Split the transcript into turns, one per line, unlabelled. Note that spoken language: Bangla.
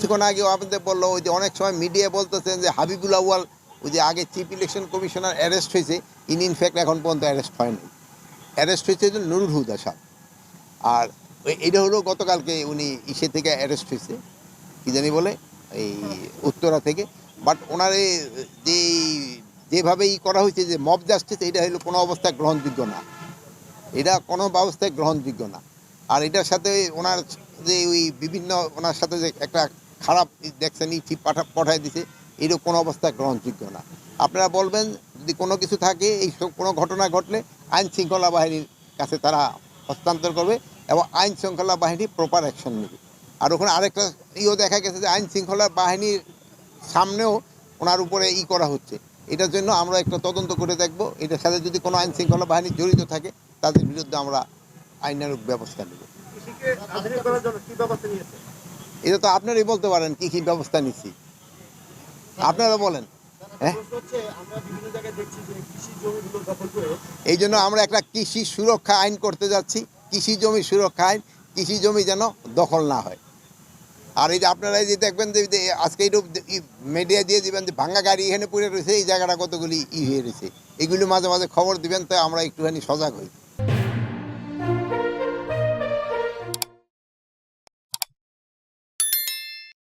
কিছুক্ষণ আগেও আপনাদের বললো ওই যে অনেক সময় মিডিয়া বলতেছেন যে হাবিবুল আউয়াল ওই যে আগে চিফ ইলেকশন কমিশনার অ্যারেস্ট হয়েছে, ইনফ্যাক্ট এখন পর্যন্ত অ্যারেস্ট হয়নি। অ্যারেস্ট হয়েছে যে নুরুল হুদা সাহেব। আর এটা হলো গতকালকে উনি ইসে থেকে অ্যারেস্ট হয়েছে, কী জানি বলে এই উত্তরা থেকে। বাট ওনার যে যেভাবেই করা হয়েছে যে মব জাস্টিস, এটা হলো কোনো অবস্থায় গ্রহণযোগ্য না, এটা কোনো ব্যবস্থায় গ্রহণযোগ্য না। আর এটার সাথে ওনার যে ওই বিভিন্ন ওনার সাথে যে একটা খারাপ দেখছেন ই ঠিক পাঠায় দিছে, এরও কোনো অবস্থায় গ্রহণযোগ্য না। আপনারা বলবেন যদি কোনো কিছু থাকে, এই সব কোনো ঘটনা ঘটলে আইন শৃঙ্খলা বাহিনীর কাছে তারা হস্তান্তর করবে এবং আইন শৃঙ্খলা বাহিনী প্রপার অ্যাকশন নেবে। আর ওখানে আরেকটা দেখা গেছে যে আইন শৃঙ্খলা বাহিনীর সামনেও ওনার উপরে করা হচ্ছে। এটার জন্য আমরা একটা তদন্ত করে দেখব, এটার সাথে যদি কোনো আইন শৃঙ্খলা বাহিনী জড়িত থাকে তাদের বিরুদ্ধে আমরা আইনানুগ ব্যবস্থা নেব। এটা তো আপনারাই বলতে পারেন কি কি ব্যবস্থা নিচ্ছি, আপনারা বলেন। হ্যাঁ, এই জন্য আমরা একটা কৃষি সুরক্ষা আইন করতে যাচ্ছি, কৃষি জমি সুরক্ষা আইন, কৃষি জমি যেন দখল না হয়। আর এই যে আপনারা যে দেখবেন যে আজকে একটু মিডিয়া দিয়ে দিবেন যে ভাঙ্গা গাড়ি এখানে পড়ে রয়েছে, এই জায়গাটা কতগুলি হয়ে রয়েছে, এগুলি মাঝে মাঝে খবর দিবেন, তো আমরা একটুখানি সজাগ হই।